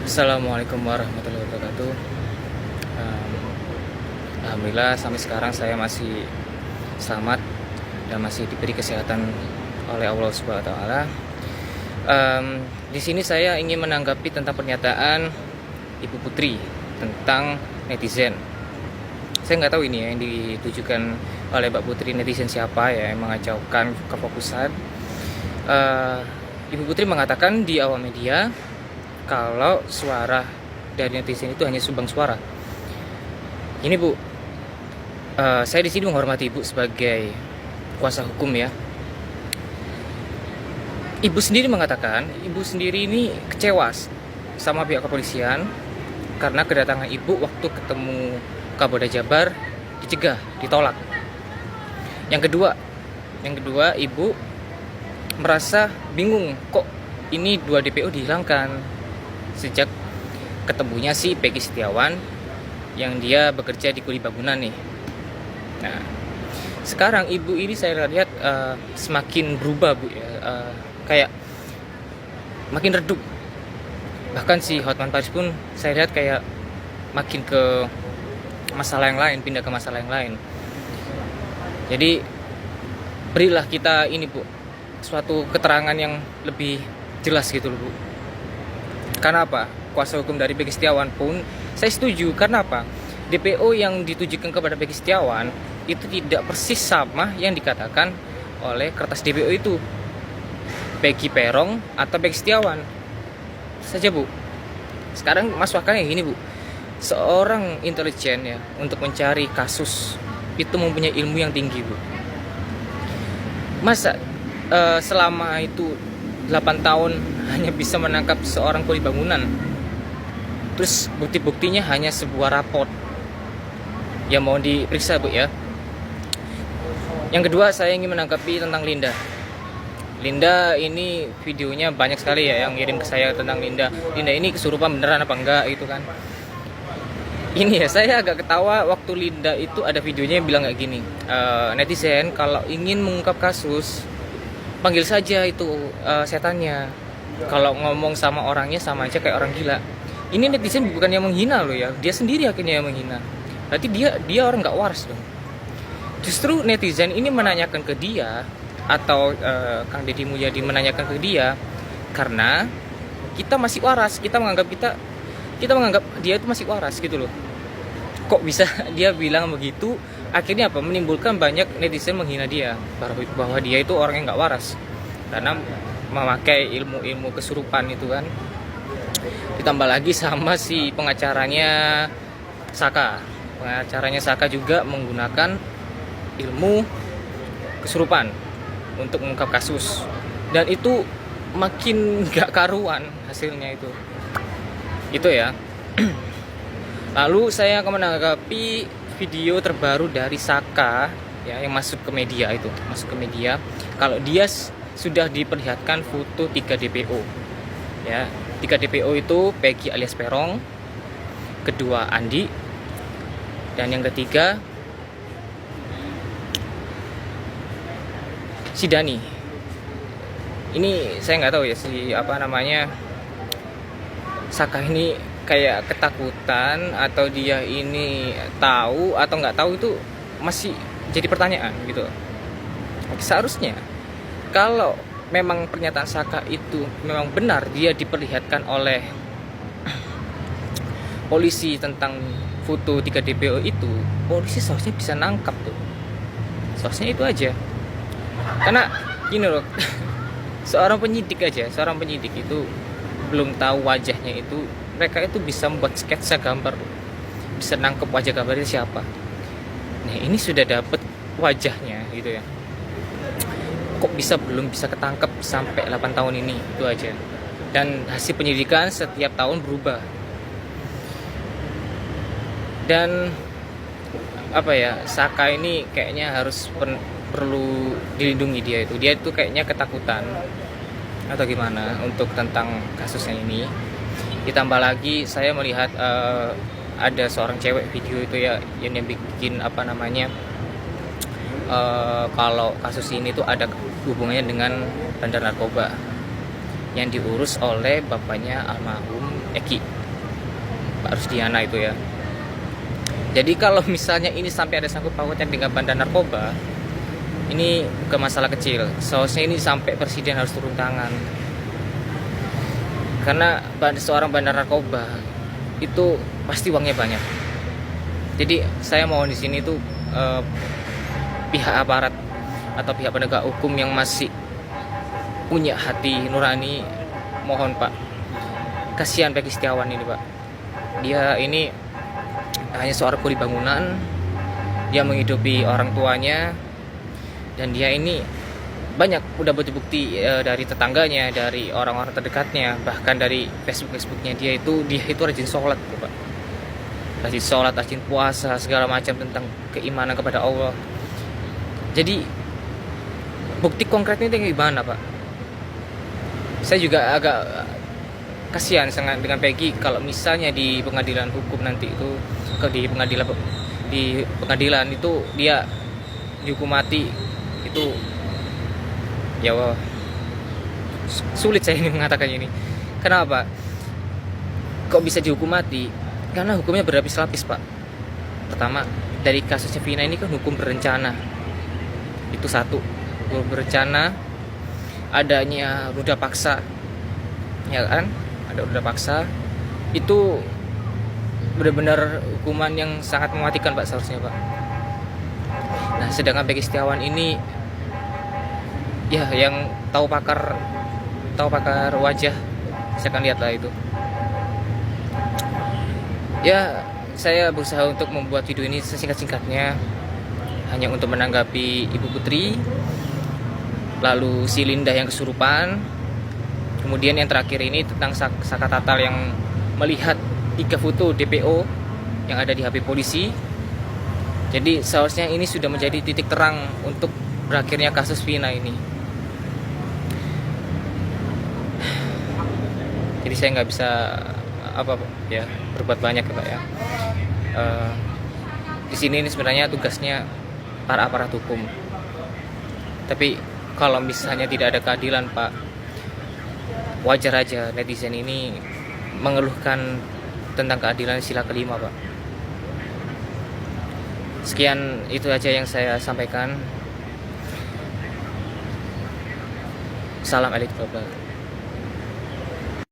Assalamualaikum warahmatullahi wabarakatuh. Um, Alhamdulillah sampai sekarang saya masih selamat dan masih diberi kesehatan oleh Allah Subhanahu wa taala. Di sini saya ingin menanggapi tentang pernyataan Ibu Putri tentang netizen. Saya nggak tahu ini ya, yang ditujukan oleh Mbak Putri netizen siapa ya, yang mengacaukan kefokusan. Ibu Putri mengatakan di awal media kalau suara dari netizen itu hanya sumbang suara. Ini Bu, saya di sini menghormati Ibu sebagai kuasa hukum ya. Ibu sendiri mengatakan, Ibu sendiri ini kecewa sama pihak kepolisian karena kedatangan Ibu waktu ketemu Kapolda Jabar dicegah, ditolak. Yang kedua, Ibu merasa bingung kok ini 2 DPO dihilangkan sejak ketemunya si Peggy Setiawan yang dia bekerja di kuli bangunan nih. Nah, sekarang Ibu ini saya lihat semakin berubah Bu ya, kayak makin redup. Bahkan si Hotman Paris pun saya lihat kayak makin ke masalah yang lain, pindah ke masalah yang lain. Jadi berilah kita ini Bu suatu keterangan yang lebih jelas gitu loh Bu. Karena apa? Kuasa hukum dari Peggy Setiawan pun saya setuju. Karena apa? DPO yang ditujukan kepada Peggy Setiawan itu tidak persis sama yang dikatakan oleh kertas DPO itu, Peggy Perong atau Peggy Setiawan saja Bu. Sekarang masuknya gini Bu, seorang intelijen ya untuk mencari kasus itu mempunyai ilmu yang tinggi Bu. Masa selama itu 8 tahun hanya bisa menangkap seorang kuli bangunan, terus bukti-buktinya hanya sebuah raport yang mau diperiksa Bu ya. Yang kedua, saya ingin menanggapi tentang Linda ini videonya banyak sekali ya yang ngirim ke saya tentang Linda ini kesurupan beneran apa enggak gitu kan. Ini ya, saya agak ketawa waktu Linda itu ada videonya yang bilang kayak gini, netizen kalau ingin mengungkap kasus panggil saja itu setannya. Kalau ngomong sama orangnya sama aja kayak orang gila. Ini netizen bukan yang menghina loh ya, dia sendiri akhirnya yang menghina. Berarti dia orang nggak waras dong. Justru netizen ini menanyakan ke dia atau Kang Deddy Mulyadi menanyakan ke dia karena kita masih waras, kita menganggap dia itu masih waras gitu loh. Kok bisa dia bilang begitu? Akhirnya apa? Menimbulkan banyak netizen menghina dia bahwa dia itu orang yang nggak waras karena memakai ilmu kesurupan itu kan. Ditambah lagi sama si pengacaranya Saka juga menggunakan ilmu kesurupan untuk mengungkap kasus, dan itu makin nggak karuan hasilnya itu ya. Lalu saya akan menanggapi video terbaru dari Saka ya yang masuk ke media kalau dia sudah diperlihatkan foto 3 DPO ya. 3 DPO itu Peggy alias Perong, kedua Andi, dan yang ketiga si Dani. Ini saya nggak tahu ya si Saka ini kayak ketakutan atau dia ini tahu atau nggak tahu, itu masih jadi pertanyaan gitu. Seharusnya kalau memang pernyataan Saka itu memang benar, dia diperlihatkan oleh polisi tentang foto 3 DPO itu, polisi seharusnya bisa nangkap tuh. Seharusnya itu aja. Karena gini loh, seorang penyidik itu belum tahu wajahnya itu, mereka itu bisa membuat sketsa gambar, bisa nangkep wajah gambarnya siapa. Nah ini sudah dapet wajahnya gitu ya, kok belum bisa ketangkep sampai 8 tahun ini, itu aja. Dan hasil penyidikan setiap tahun berubah. Dan Saka ini kayaknya harus perlu dilindungi. Dia itu kayaknya ketakutan atau gimana untuk tentang kasusnya ini. Ditambah lagi saya melihat ada seorang cewek video itu ya yang bikin kalau kasus ini tuh ada hubungannya dengan bandar narkoba yang diurus oleh bapaknya almarhum Eki. Pak Rusdiana itu ya. Jadi kalau misalnya ini sampai ada sangkut pautnya dengan bandar narkoba, ini bukan masalah kecil. Seharusnya ini sampai presiden harus turun tangan. Karena seorang bandar narkoba itu pasti uangnya banyak. Jadi saya mau di sini tuh pihak aparat atau pihak penegak hukum yang masih punya hati nurani, mohon Pak, kasihan Peggy Setiawan ini Pak. Dia ini hanya seorang kuli bangunan, dia menghidupi orang tuanya, dan dia ini banyak udah bukti dari tetangganya, dari orang-orang terdekatnya, bahkan dari Facebooknya dia itu rajin sholat Pak. Rajin sholat, rajin puasa, segala macam tentang keimanan kepada Allah. Jadi bukti konkretnya itu gimana Pak? Saya juga agak kasihan sangat dengan Peggy kalau misalnya di pengadilan hukum nanti itu, di pengadilan itu dia dihukum mati, itu ya wah, sulit saya ini mengatakannya ini. Kenapa? Kok bisa dihukum mati? Karena hukumnya berlapis-lapis Pak. Pertama, dari kasusnya Vina ini kan hukum berencana. Itu satu, hukum berencana, adanya ruda paksa, ya kan? Ada ruda paksa, itu benar-benar hukuman yang sangat mematikan Pak seharusnya Pak. Nah, sedangkan Peggy Setiawan ini ya yang tahu pakar wajah, saya akan lihatlah itu. Ya, saya berusaha untuk membuat video ini sesingkat-singkatnya, hanya untuk menanggapi Ibu Putri, lalu si Linda yang kesurupan, kemudian yang terakhir ini tentang Saka Tatal yang melihat 3 foto DPO yang ada di HP polisi. Jadi seharusnya ini sudah menjadi titik terang untuk berakhirnya kasus Vina ini. Jadi saya nggak bisa berbuat banyak Pak ya. Di sini ini sebenarnya tugasnya para aparat hukum. Tapi kalau misalnya tidak ada keadilan Pak, wajar aja netizen ini mengeluhkan tentang keadilan sila kelima Pak. Sekian itu aja yang saya sampaikan. Salam elit global.